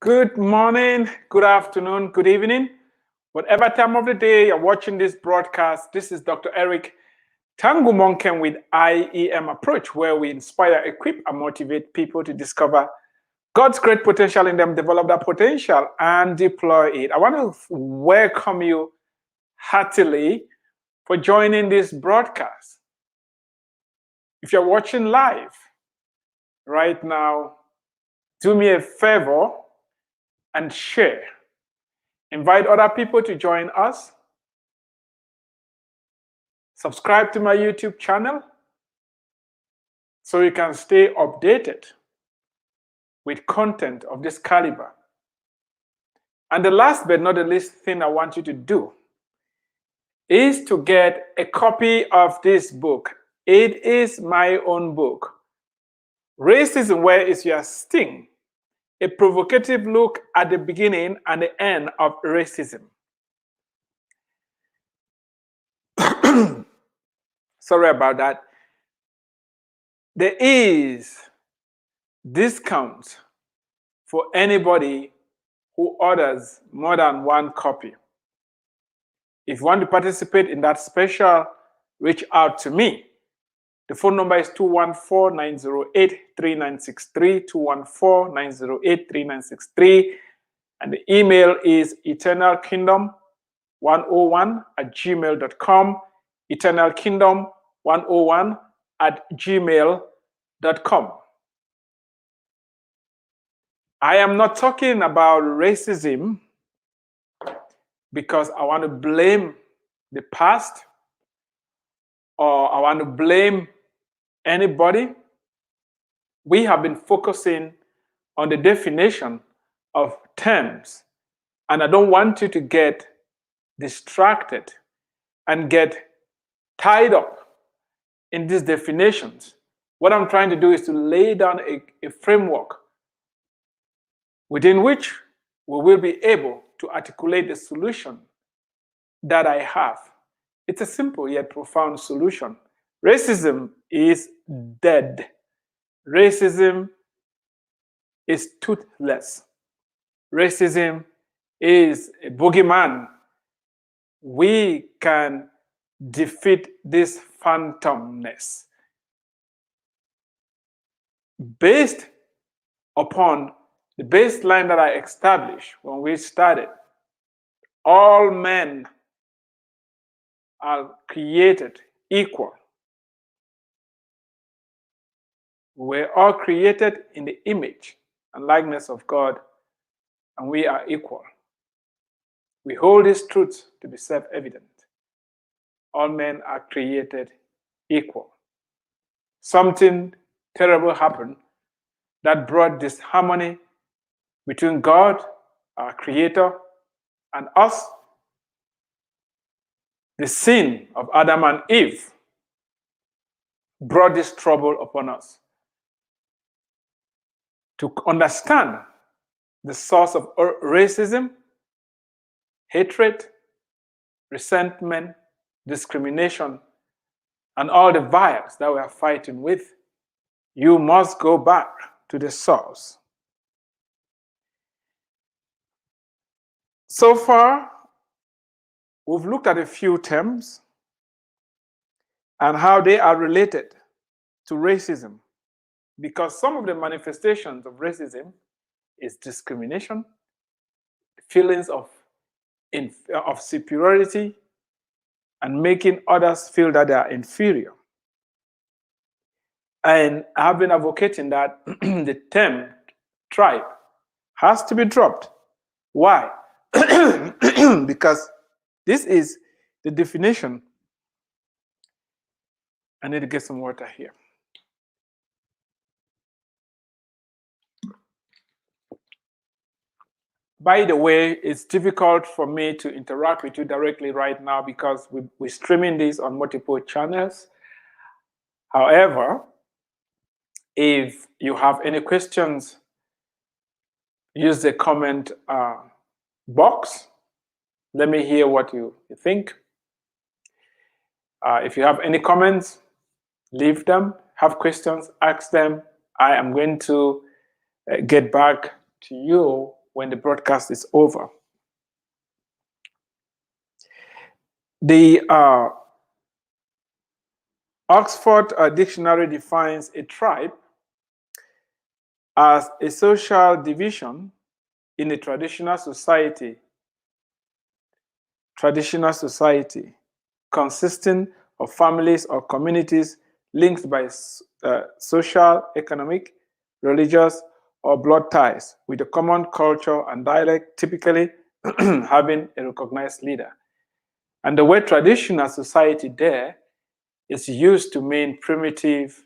Good morning, good afternoon, good evening. Whatever time of the day you're watching this broadcast, this is Dr. Eric Tangu Monken with IEM Approach, where we inspire, equip, and motivate people to discover God's great potential in them, develop that potential, and deploy it. I want to welcome you heartily for joining this broadcast. If you're watching live right now, do me a favor and share. Invite other people to join us. Subscribe to my YouTube channel so you can stay updated with content of this caliber. And the last but not the least thing I want you to do is to get a copy of this book. It is my own book. Racism, Where is Your Sting? A provocative look at the beginning and the end of racism. Sorry about that. There is discounts for anybody who orders more than one copy. If you want to participate in that special, reach out to me. The phone number is 214-908-3963, 214-908-3963, and the email is eternalkingdom101@gmail.com, eternalkingdom101@gmail.com. I am not talking about racism because I want to blame the past or I want to blame anybody. We have been focusing on the definition of terms, and I don't want you to get distracted and get tied up in these definitions. What I'm trying to do is to lay down a framework within which we will be able to articulate the solution that I have. It's a simple yet profound solution. Racism is dead. Racism is toothless. Racism is a boogeyman. We can defeat this phantomness based upon the baseline that I established when we started. All men are created equal. We're all created in the image and likeness of God, and we are equal. We hold this truth to be self-evident. All men are created equal. Something terrible happened that brought disharmony between God, our Creator, and us. The sin of Adam and Eve brought this trouble upon us. To understand the source of racism, hatred, resentment, discrimination, and all the vials that we are fighting with, you must go back to the source. So far, we've looked at a few terms and how they are related to racism, because some of the manifestations of racism is discrimination, feelings of superiority, and making others feel that they are inferior. And I've been advocating that the term tribe has to be dropped. Why? Because this is the definition. I need to get some water here. By the way, it's difficult for me to interact with you directly right now because we're streaming this on multiple channels. However, if you have any questions, use the comment box. Let me hear what you think. If you have any comments, leave them. Have questions, ask them. I am going to get back to you when the broadcast is over. The Oxford Dictionary defines a tribe as a social division in a traditional society consisting of families or communities linked by social, economic, religious, or blood ties with a common culture and dialect, typically having a recognized leader. And the word traditional society there is used to mean primitive,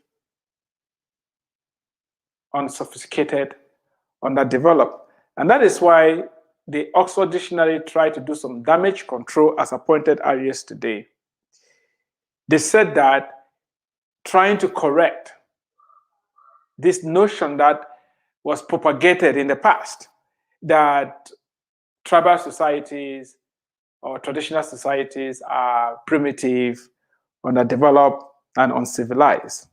unsophisticated, underdeveloped. And that is why the Oxford Dictionary tried to do some damage control as appointed areas today. They said that trying to correct this notion that was propagated in the past, that tribal societies or traditional societies are primitive, underdeveloped, and uncivilized.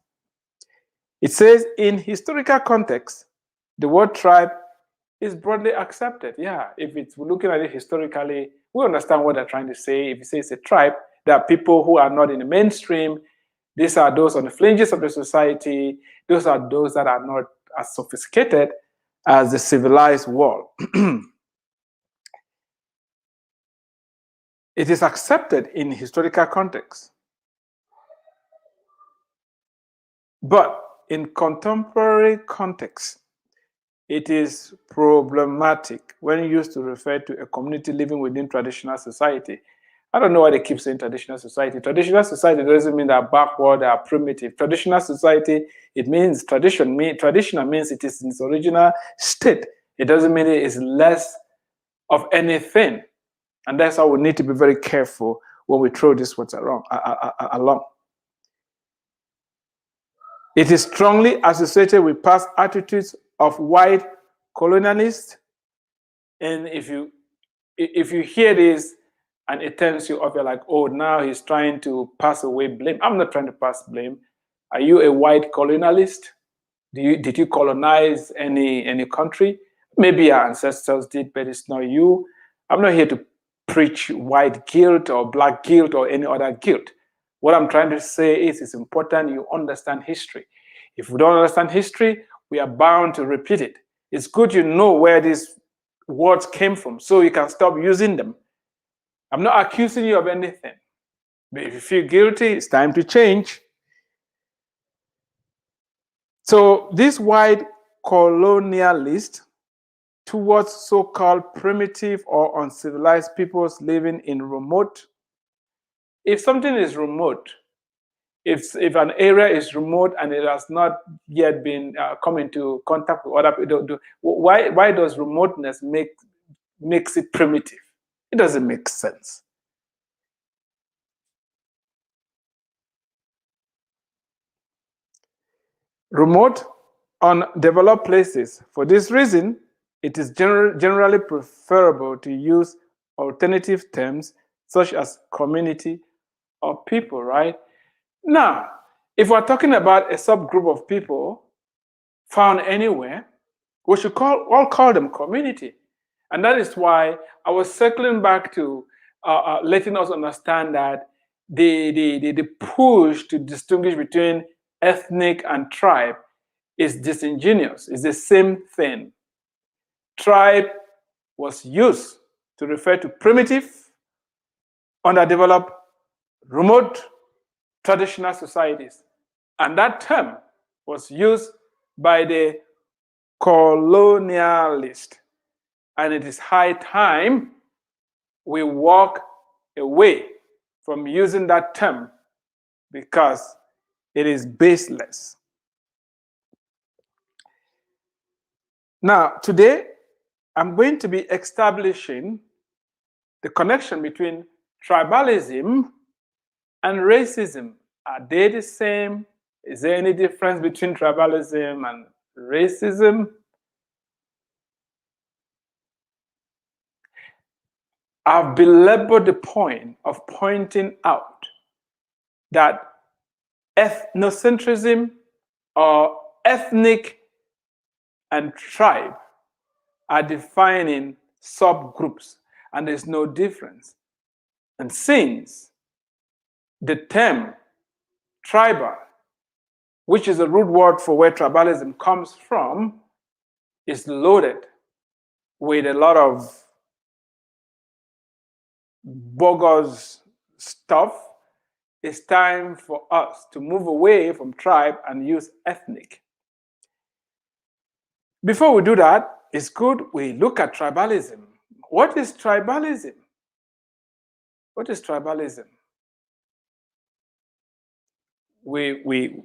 It says in historical context, the word tribe is broadly accepted. Yeah, if it's looking at it historically, we understand what they're trying to say. If you say it's a tribe, there are people who are not in the mainstream. These are those on the fringes of the society. Those are those that are not as sophisticated as the civilized world. It is accepted in historical context. But in contemporary context, it is problematic when used to refer to a community living within traditional society. I don't know why they keep saying traditional society. Traditional society doesn't mean they're backward, they are primitive. Traditional society, it means traditional means it is in its original state. It doesn't mean it is less of anything. And that's how we need to be very careful when we throw these words along. It is strongly associated with past attitudes of white colonialists. And if you hear this and it turns you off, you're like, oh, now he's trying to pass away blame. I'm not trying to pass blame. Are you a white colonialist? Did you colonize any country? Maybe your ancestors did, but it's not you. I'm not here to preach white guilt or black guilt or any other guilt. What I'm trying to say is it's important you understand history. If we don't understand history, we are bound to repeat it. It's good you know where these words came from so you can stop using them. I'm not accusing you of anything. But if you feel guilty, it's time to change. So this white colonialist towards so-called primitive or uncivilized peoples living in remote. If something is remote, if an area is remote and it has not yet been come into contact with other people, why does remoteness makes it primitive? It doesn't make sense. Remote, undeveloped places. For this reason, it is generally preferable to use alternative terms such as community or people, right? Now, if we're talking about a subgroup of people found anywhere, we should all call them community. And that is why I was circling back to letting us understand that the push to distinguish between ethnic and tribe is disingenuous. It's the same thing. Tribe was used to refer to primitive, underdeveloped, remote, traditional societies. And that term was used by the colonialist. And it is high time we walk away from using that term because it is baseless. Now, today, I'm going to be establishing the connection between tribalism and racism. Are they the same? Is there any difference between tribalism and racism? I've belabored the point of pointing out that ethnocentrism or ethnic and tribe are defining subgroups, and there's no difference. And since the term tribal, which is a root word for where tribalism comes from, is loaded with a lot of bogus stuff, it's time for us to move away from tribe and use ethnic. Before we do that, it's good we look at tribalism. What is tribalism? What is tribalism? We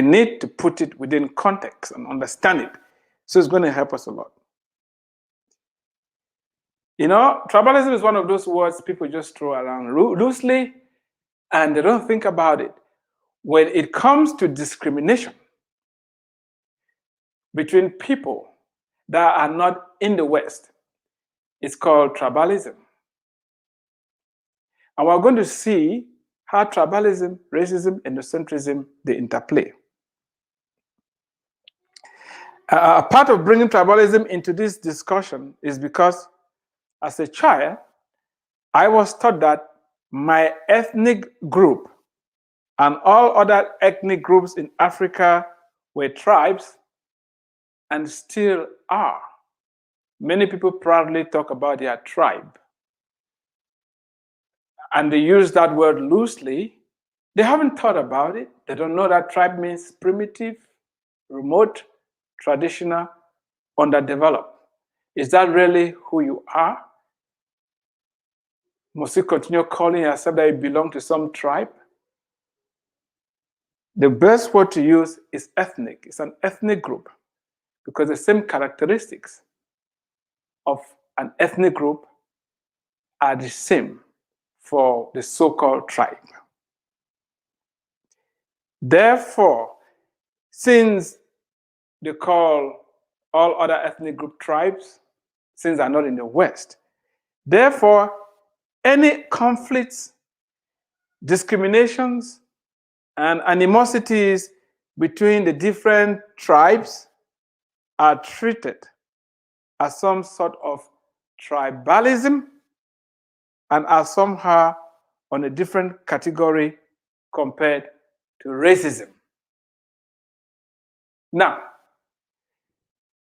need to put it within context and understand it. So it's going to help us a lot. You know, tribalism is one of those words people just throw around loosely and they don't think about it. When it comes to discrimination between people that are not in the West, it's called tribalism. And we're going to see how tribalism, racism, ethnocentrism, they interplay. A part of bringing tribalism into this discussion is because as a child, I was taught that my ethnic group and all other ethnic groups in Africa were tribes and still are. Many people proudly talk about their tribe. And they use that word loosely. They haven't thought about it. They don't know that tribe means primitive, remote, traditional, underdeveloped. Is that really who you are? Must you continue calling yourself that you belong to some tribe? The best word to use is ethnic. It's an ethnic group because the same characteristics of an ethnic group are the same for the so-called tribe. Therefore, since they call all other ethnic group tribes, since they're not in the West, therefore, any conflicts, discriminations, and animosities between the different tribes are treated as some sort of tribalism and are somehow on a different category compared to racism. Now,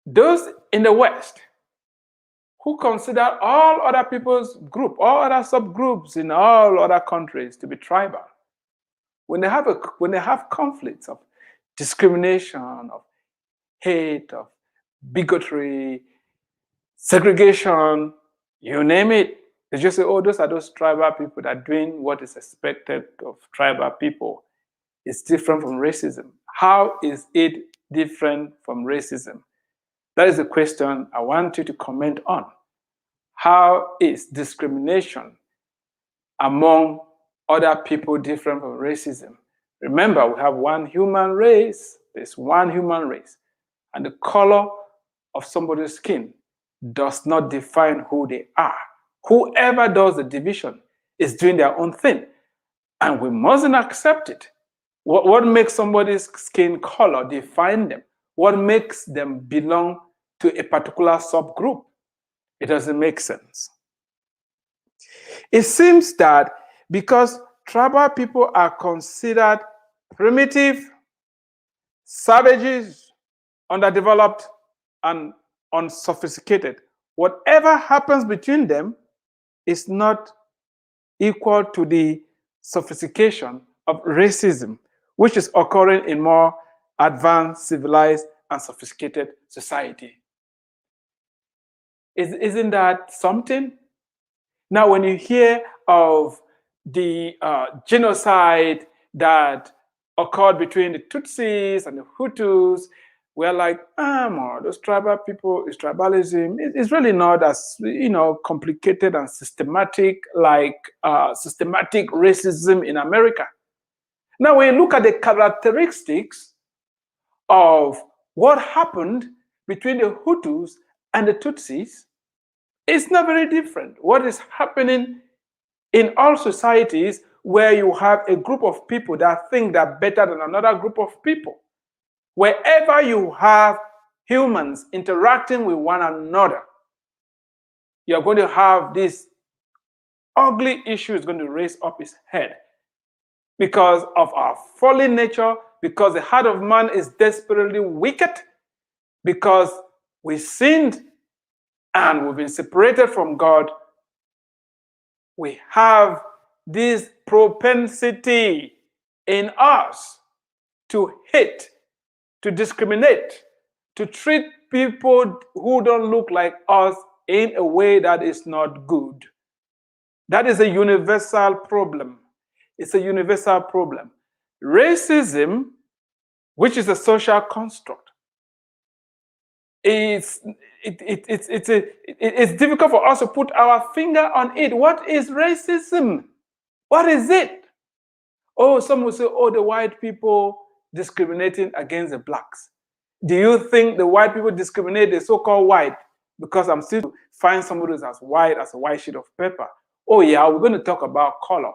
those in the West who consider all other people's group, all other subgroups in all other countries to be tribal, when they have conflicts of discrimination, of hate, of bigotry, segregation, you name it, they just say, oh, those are those tribal people that are doing what is expected of tribal people. It's different from racism. How is it different from racism? That is the question I want you to comment on. How is discrimination among other people different from racism? Remember, we have one human race. There's one human race. And the color of somebody's skin does not define who they are. Whoever does the division is doing their own thing. And we mustn't accept it. What makes somebody's skin color define them? What makes them belong to a particular subgroup? It doesn't make sense. It seems that because tribal people are considered primitive, savages, underdeveloped, and unsophisticated, whatever happens between them is not equal to the sophistication of racism, which is occurring in more advanced, civilized, and sophisticated society. Isn't that something? Now, when you hear of the genocide that occurred between the Tutsis and the Hutus, we're like, those tribal people, is tribalism. It's really not as complicated and systematic like systematic racism in America. Now, when you look at the characteristics of what happened between the Hutus and the Tutsis, it's not very different. What is happening in all societies where you have a group of people that think they're better than another group of people? Wherever you have humans interacting with one another, you're going to have this ugly issue is going to raise up its head because of our fallen nature, because the heart of man is desperately wicked, because we sinned and we've been separated from God. We have this propensity in us to hate, to discriminate, to treat people who don't look like us in a way that is not good. That is a universal problem. It's a universal problem. Racism, which is a social construct, it's difficult for us to put our finger on it. What is racism? What is it? Oh, some will say, oh, the white people discriminating against the blacks. Do you think the white people discriminate the so-called white? Because I'm still to find somebody who's as white as a white sheet of paper. Oh yeah, we're going to talk about color.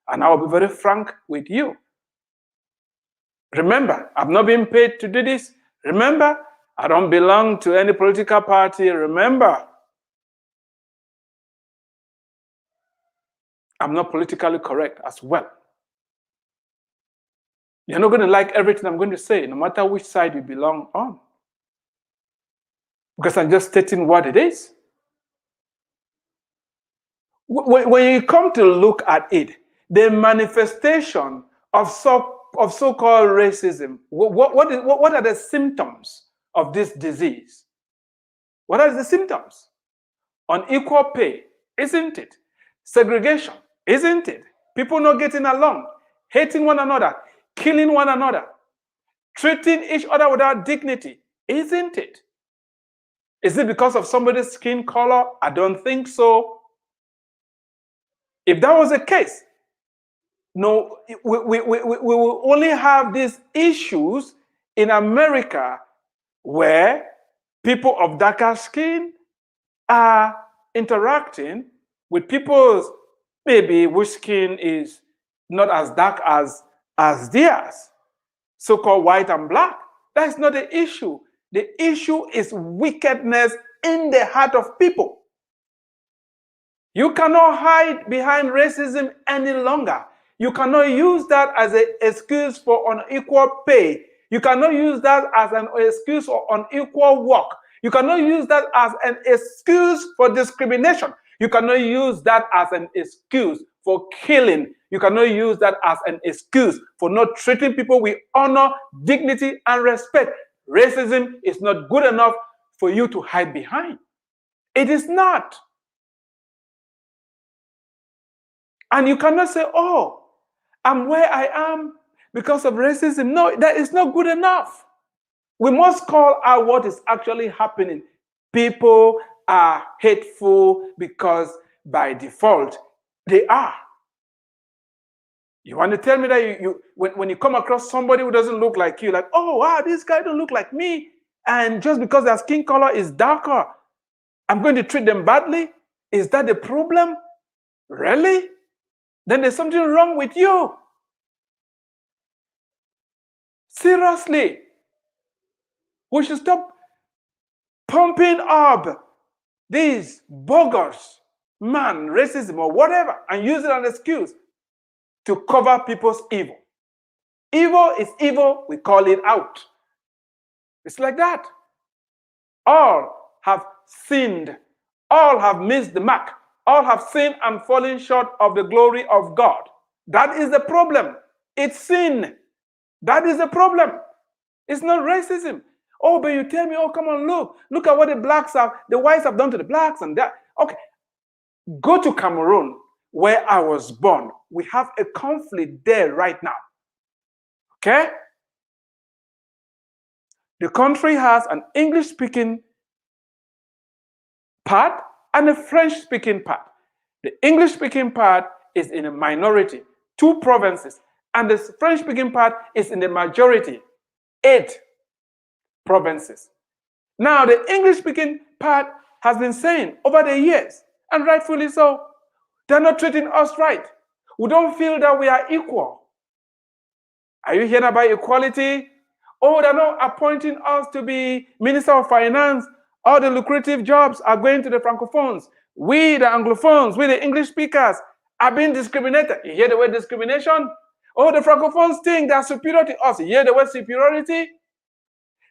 And I'll be very frank with you. Remember, I've not been paid to do this. Remember, I don't belong to any political party. Remember, I'm not politically correct as well. You're not going to like everything I'm going to say, no matter which side you belong on. Because I'm just stating what it is. When you come to look at it, the manifestation of so-called racism, what are the symptoms of this disease? What are the symptoms? Unequal pay, isn't it? Segregation, isn't it? People not getting along, hating one another, killing one another, treating each other without dignity, isn't it? Is it because of somebody's skin color? I don't think so. If that was the case, no, we will only have these issues in America where people of darker skin are interacting with people's maybe whose skin is not as dark as theirs, so-called white and black. That's not the issue. The issue is wickedness in the heart of people. You cannot hide behind racism any longer. You cannot use that as an excuse for unequal pay. You cannot use that as an excuse for unequal work. You cannot use that as an excuse for discrimination. You cannot use that as an excuse for killing. You cannot use that as an excuse for not treating people with honor, dignity, and respect. Racism is not good enough for you to hide behind. It is not. And you cannot say, oh, I'm where I am because of racism. No, that is not good enough. We must call out what is actually happening. People are hateful because by default, they are. You want to tell me that when you come across somebody who doesn't look like you, like, oh, wow, this guy don't look like me. And just because their skin color is darker, I'm going to treat them badly? Is that the problem? Really? Then there's something wrong with you. Seriously. We should stop pumping up these bogus, racism or whatever, and use it as an excuse to cover people's evil. Evil is evil, we call it out. It's like that. All have sinned. All have missed the mark. All have sinned and fallen short of the glory of God. That is the problem. It's sin. That is the problem. It's not racism. Oh, but you tell me, oh, come on, look at what the whites have done to the blacks and that. Okay, go to Cameroon, where I was born. We have a conflict there right now. Okay? The country has an English-speaking part and a French-speaking part. The English-speaking part is in a minority, 2 provinces, and the French-speaking part is in the majority, 8 provinces. Now, the English-speaking part has been saying over the years, and rightfully so, they're not treating us right. We don't feel that we are equal. Are you hearing about equality? Oh, they're not appointing us to be Minister of Finance. All the lucrative jobs are going to the Francophones. We, the Anglophones, we, the English speakers, are being discriminated. You hear the word discrimination? Oh, the Francophones think they are superior to us. You hear the word superiority?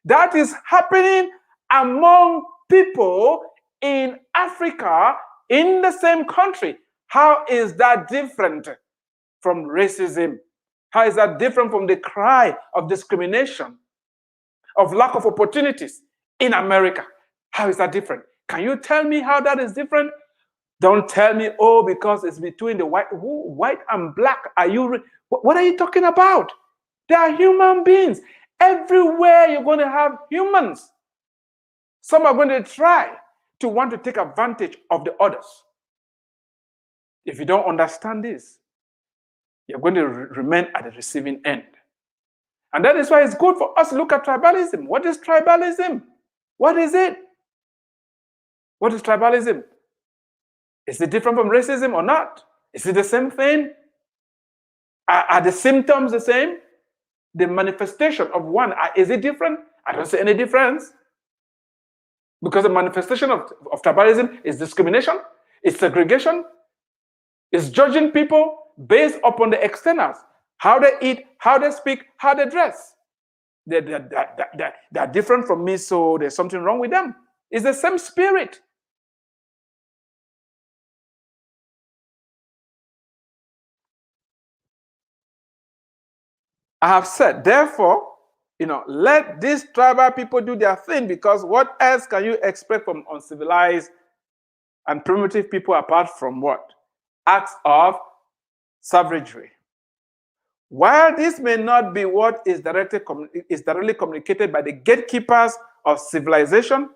That is happening among people in Africa in the same country. How is that different from racism? How is that different from the cry of discrimination, of lack of opportunities in America? How is that different? Can you tell me how that is different? Don't tell me, oh, because it's between the white and black. What are you talking about? They are human beings. Everywhere you're going to have humans. Some are going to try to want to take advantage of the others. If you don't understand this, you're going to remain at the receiving end. And that is why it's good for us to look at tribalism. What is tribalism? What is it? What is tribalism? Is it different from racism or not? Is it the same thing? Are the symptoms the same? The manifestation of one, is it different? I don't see any difference. Because the manifestation of tribalism is discrimination, it's segregation, it's judging people based upon the externals, how they eat, how they speak, how they dress. They're different from me, so there's something wrong with them. It's the same spirit. I have said, therefore, let these tribal people do their thing, because what else can you expect from uncivilized and primitive people apart from what? Acts of savagery. While this may not be what is directly communicated by the gatekeepers of civilization,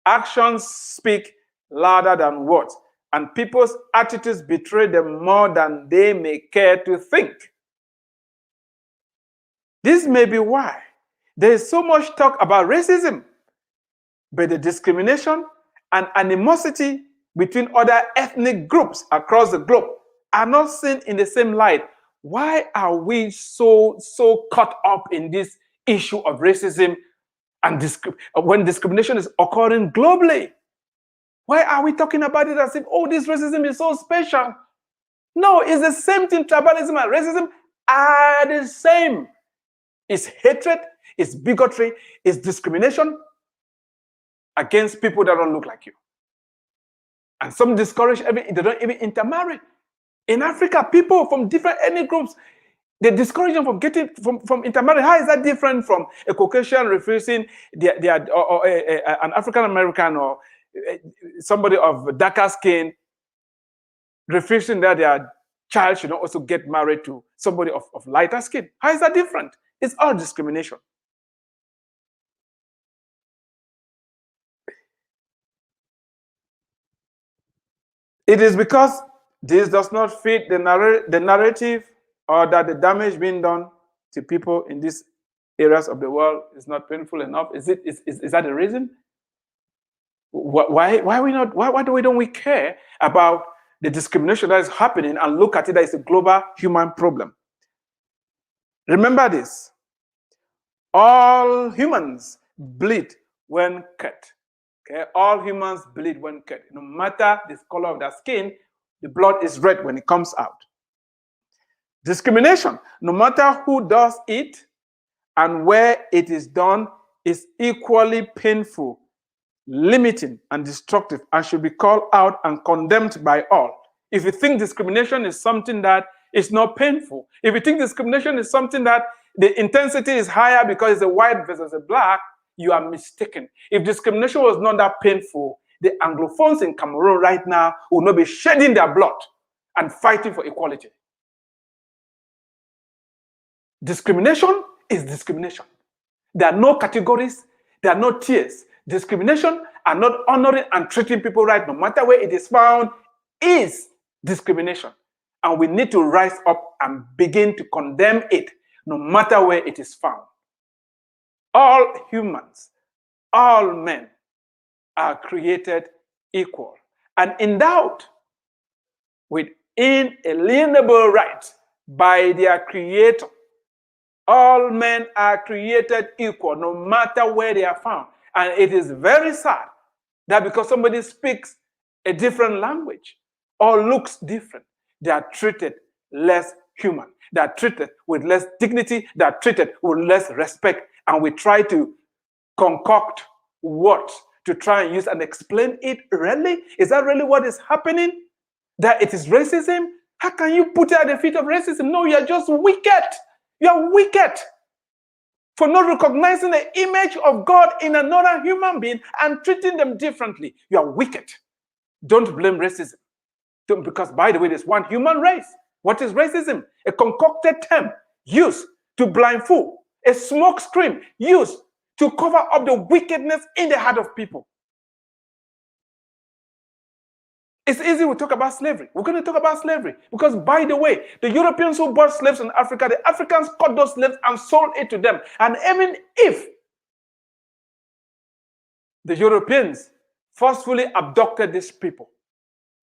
actions speak louder than words, and people's attitudes betray them more than they may care to think. This may be why there is so much talk about racism, but the discrimination and animosity between other ethnic groups across the globe are not seen in the same light. Why are we so caught up in this issue of racism and when discrimination is occurring globally? Why are we talking about it as if, oh, this racism is so special? No, it's the same thing. Tribalism and racism are the same. It's hatred, it's bigotry, it's discrimination against people that don't look like you. And some discourage, they don't even intermarry. In Africa, people from different ethnic groups, they discourage them from intermarrying. How is that different from a Caucasian refusing an African American or somebody of darker skin refusing that their child should not also get married to somebody of lighter skin? How is that different? It's all discrimination. It is because this does not fit the narrative, or that the damage being done to people in these areas of the world is not painful enough. Is that the reason? Why don't we care about the discrimination that is happening and look at it as a global human problem? Remember this. All humans bleed when cut. Okay? All humans bleed when cut. No matter the color of their skin, the blood is red when it comes out. Discrimination, no matter who does it and where it is done, is equally painful, limiting, and destructive, and should be called out and condemned by all. If you think discrimination is something that is not painful, if you think discrimination is something that the intensity is higher because it's a white versus a black, you are mistaken. If discrimination was not that painful, the Anglophones in Cameroon right now will not be shedding their blood and fighting for equality. Discrimination is discrimination. There are no categories, there are no tiers. Discrimination and not honoring and treating people right, no matter where it is found, is discrimination. And we need to rise up and begin to condemn it, no matter where it is found. All humans, all men are created equal and endowed with inalienable rights by their Creator All men are created equal, no matter where they are found. And it is very sad that because somebody speaks a different language or looks different, they are treated less human. They are treated with less dignity. They are treated with less respect. And we try to concoct words to try and use and explain it. Really? Is that really what is happening? That it is racism? How can you put it at the feet of racism? No, you're just wicked. You're wicked for not recognizing the image of God in another human being and treating them differently. You are wicked. Don't blame racism. Because, by the way, there's one human race. What is racism? A concocted term used to blindfold, a smoke screen used to cover up the wickedness in the heart of people. It's easy to talk about slavery. We're going to talk about slavery because, by the way, the Europeans who bought slaves in Africa, the Africans caught those slaves and sold it to them. And even if the Europeans forcefully abducted these people,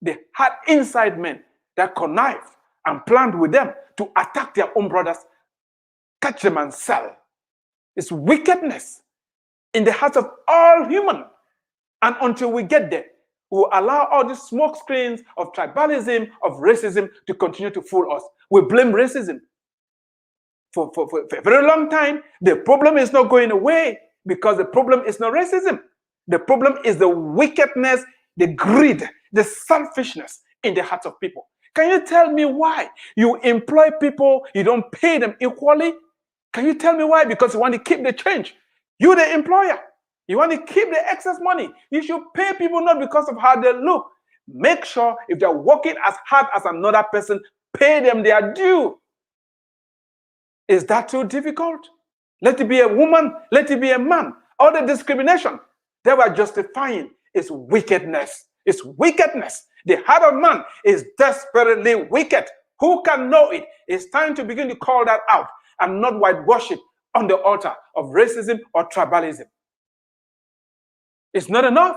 they had inside men that connived and planned with them to attack their own brothers, catch them and sell. It's wickedness in the hearts of all human. And until we get there, we will allow all these smoke screens of tribalism, of racism to continue to fool us. We blame racism. For a very long time, the problem is not going away because the problem is not racism. The problem is the wickedness, the greed, the selfishness in the hearts of people. Can you tell me why you employ people, you don't pay them equally? Can you tell me why? Because you want to keep the change. You, the employer, you want to keep the excess money. You should pay people not because of how they look. Make sure if they're working as hard as another person, pay them their due. Is that too difficult? Let it be a woman, let it be a man. All the discrimination they were justifying is wickedness. It's wickedness. The heart of man is desperately wicked. Who can know it? It's time to begin to call that out and not whitewash it on the altar of racism or tribalism. It's not enough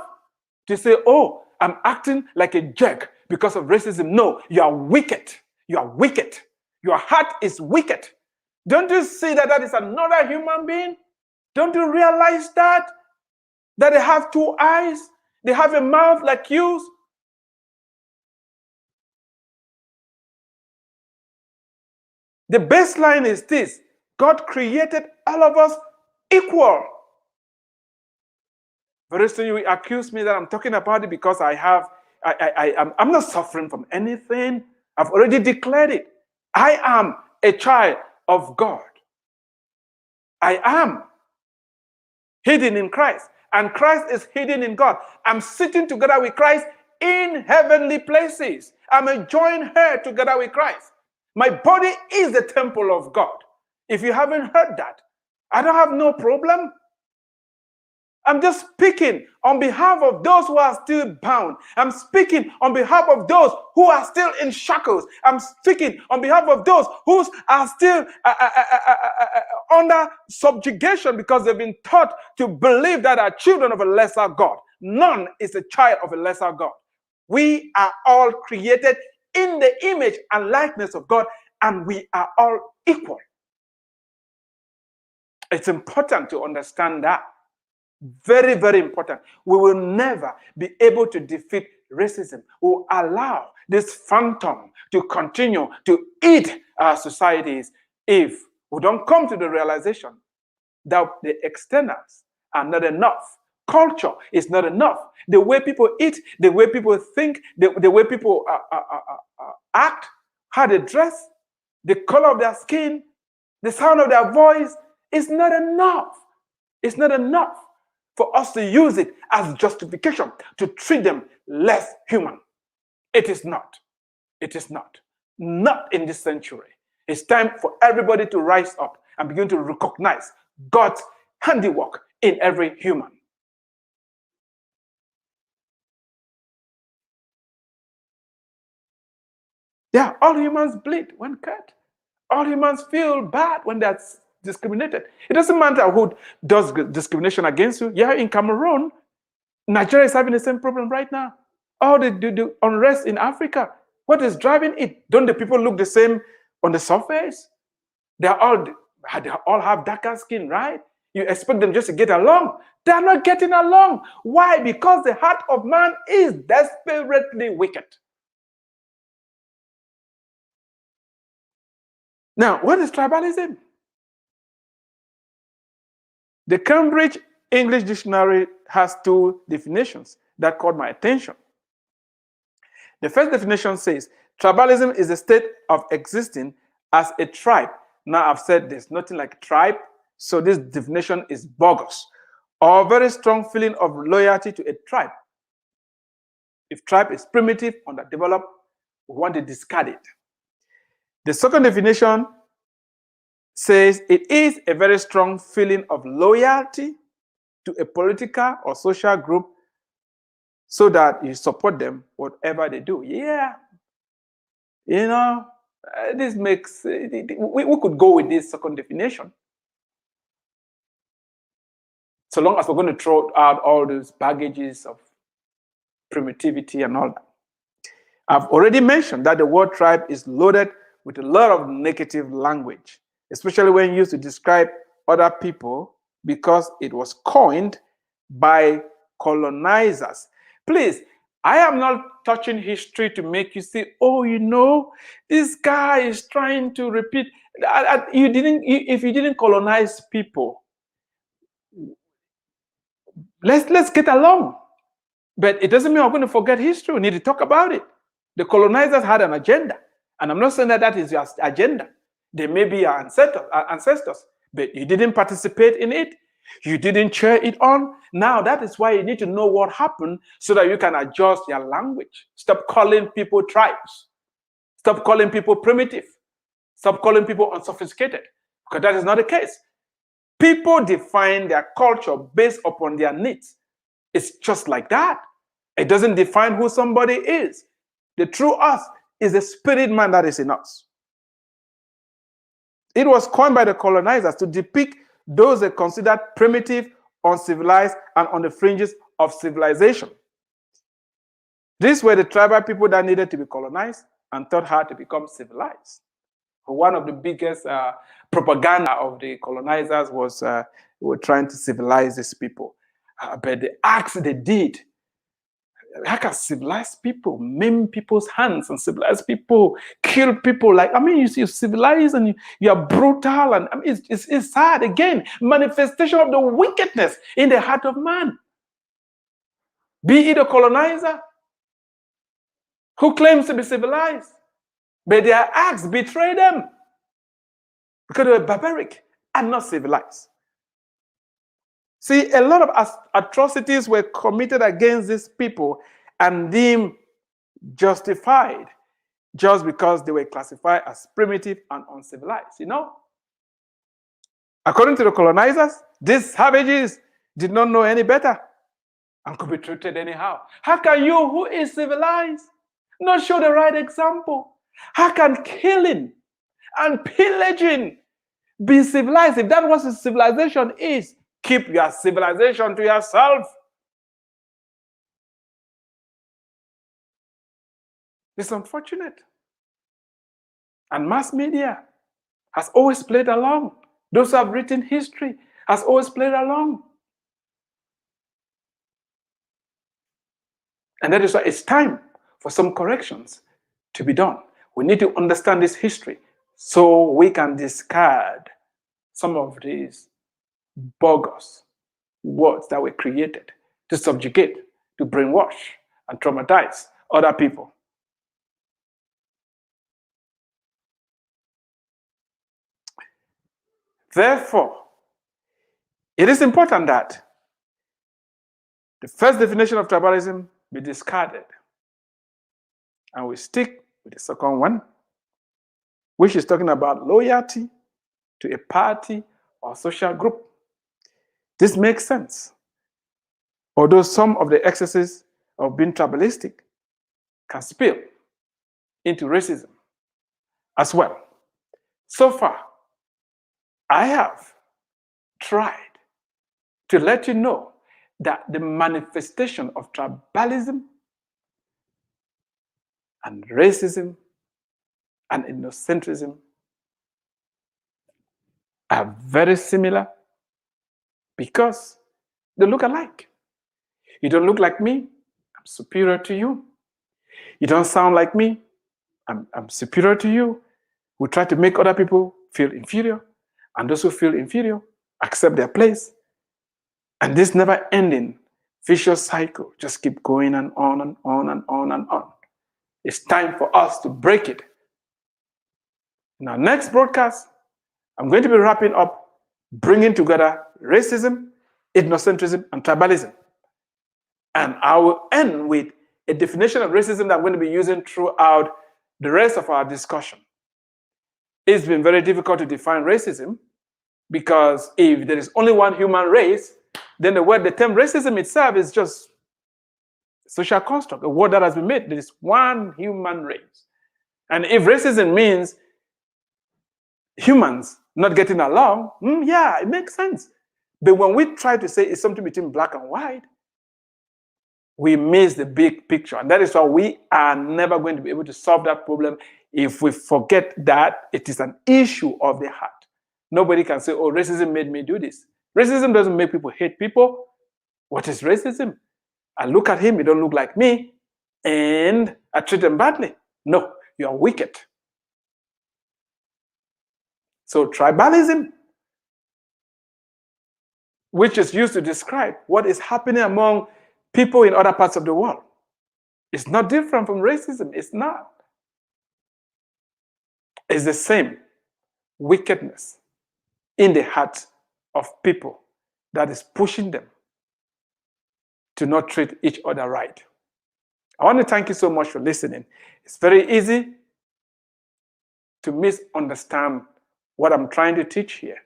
to say, oh, I'm acting like a jerk because of racism. No, you are wicked. You are wicked. Your heart is wicked. Don't you see that that is another human being? Don't you realize that? That they have two eyes? They have a mouth like yours? The baseline is this. God created all of us equal. Very soon you will accuse me that I'm talking about it because I'm not suffering from anything. I've already declared it. I am a child of God. I am hidden in Christ, and Christ is hidden in God. I'm sitting together with Christ in heavenly places. I'm a joint heir together with Christ. My body is the temple of God. If you haven't heard that, I don't have no problem. I'm just speaking on behalf of those who are still bound. I'm speaking on behalf of those who are still in shackles. I'm speaking on behalf of those who are still under subjugation because they've been taught to believe that are children of a lesser God. None is a child of a lesser God. We are all created in the image and likeness of God, and we are all equal. It's important to understand that. Very, very important. We will never be able to defeat racism. We will allow this phantom to continue to eat our societies if we don't come to the realization that the externals are not enough. Culture is not enough. The way people eat, the way people think, the way people act, how they dress, the color of their skin, the sound of their voice is not enough. It's not enough for us to use it as justification to treat them less human. It is not. It is not. Not in this century. It's time for everybody to rise up and begin to recognize God's handiwork in every human. Yeah, all humans bleed when cut. All humans feel bad when they're discriminated. It doesn't matter who does discrimination against you. Yeah, in Cameroon, Nigeria is having the same problem right now. All the unrest in Africa, what is driving it? Don't the people look the same on the surface? They are all They all have darker skin, right? You expect them just to get along. They're not getting along. Why? Because the heart of man is desperately wicked. Now, what is tribalism? The Cambridge English Dictionary has two definitions that caught my attention. The first definition says, tribalism is a state of existing as a tribe. Now, I've said there's nothing like tribe, so this definition is bogus. Or a very strong feeling of loyalty to a tribe. If tribe is primitive, underdeveloped, we want to discard it. The second definition says it is a very strong feeling of loyalty to a political or social group so that you support them whatever they do. Yeah, you know, this makes, we could go with this second definition. So long as we're going to throw out all those baggages of primitivity and all that. I've already mentioned that the word tribe is loaded with a lot of negative language, especially when used to describe other people because it was coined by colonizers. Please, I am not touching history to make you say, oh, you know, this guy is trying to repeat. If you didn't colonize people, let's get along. But it doesn't mean we're going to forget history. We need to talk about it. The colonizers had an agenda. And I'm not saying that that is your agenda. They may be our ancestors, but you didn't participate in it. You didn't cheer it on. Now, that is why you need to know what happened so that you can adjust your language. Stop calling people tribes. Stop calling people primitive. Stop calling people unsophisticated, because that is not the case. People define their culture based upon their needs. It's just like that. It doesn't define who somebody is. The true us is the spirit man that is in us. It was coined by the colonizers to depict those they considered primitive, uncivilized, and on the fringes of civilization. These were the tribal people that needed to be colonized and taught how to become civilized. One of the biggest propaganda of the colonizers was were trying to civilize these people. But the acts they did, how can civilized people maim people's hands and civilized people kill people? Like, I mean, you civilize and you are brutal, and I mean, it's sad. Again, manifestation of the wickedness in the heart of man. Be it a colonizer who claims to be civilized, but their acts betray them because they were barbaric and not civilized. See, a lot of atrocities were committed against these people and deemed justified just because they were classified as primitive and uncivilized, you know? According to the colonizers, these savages did not know any better and could be treated anyhow. How can you, who is civilized, not show the right example? How can killing and pillaging be civilized? If that was what civilization is, keep your civilization to yourself. It's unfortunate. And mass media has always played along. Those who have written history has always played along. And that is why it's time for some corrections to be done. We need to understand this history so we can discard some of these bogus words that were created to subjugate, to brainwash, and traumatize other people. Therefore, it is important that the first definition of tribalism be discarded, and we stick with the second one, which is talking about loyalty to a party or social group. This makes sense, although some of the excesses of being tribalistic can spill into racism as well. So far, I have tried to let you know that the manifestation of tribalism and racism and ethnocentrism are very similar because they look alike. You don't look like me, I'm superior to you. You don't sound like me, I'm superior to you. We try to make other people feel inferior, and those who feel inferior accept their place. And this never-ending vicious cycle just keep going and on and on and on and on. It's time for us to break it. In our next broadcast, I'm going to be wrapping up, bringing together racism, ethnocentrism, and tribalism. And I will end with a definition of racism that I'm going to be using throughout the rest of our discussion. It's been very difficult to define racism because if there is only one human race, then the term racism itself is just a social construct, a word that has been made. There is one human race. And if racism means humans not getting along, yeah, it makes sense. But when we try to say it's something between black and white, we miss the big picture. And that is why we are never going to be able to solve that problem if we forget that it is an issue of the heart. Nobody can say, oh, racism made me do this. Racism doesn't make people hate people. What is racism? I look at him, he don't look like me, and I treat him badly. No, you are wicked. So tribalism, which is used to describe what is happening among people in other parts of the world, is not different from racism. It's not. It's the same wickedness in the hearts of people that is pushing them to not treat each other right. I want to thank you so much for listening. It's very easy to misunderstand what I'm trying to teach here.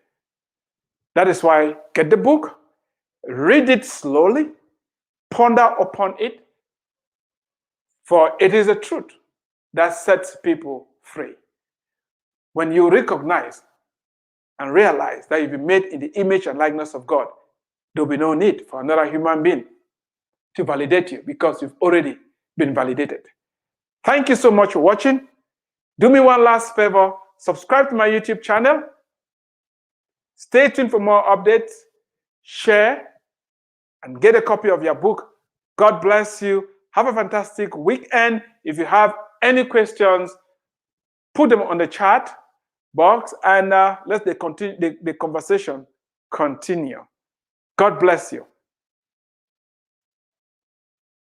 That is why get the book, read it slowly, ponder upon it, for it is a truth that sets people free. When you recognize and realize that you've been made in the image and likeness of God, there will be no need for another human being to validate you because you've already been validated. Thank you so much for watching. Do me one last favor, subscribe to my YouTube channel. Stay tuned for more updates, share, and get a copy of your book. God bless you. Have a fantastic weekend. If you have any questions, put them on the chat box and let the conversation continue. God bless you.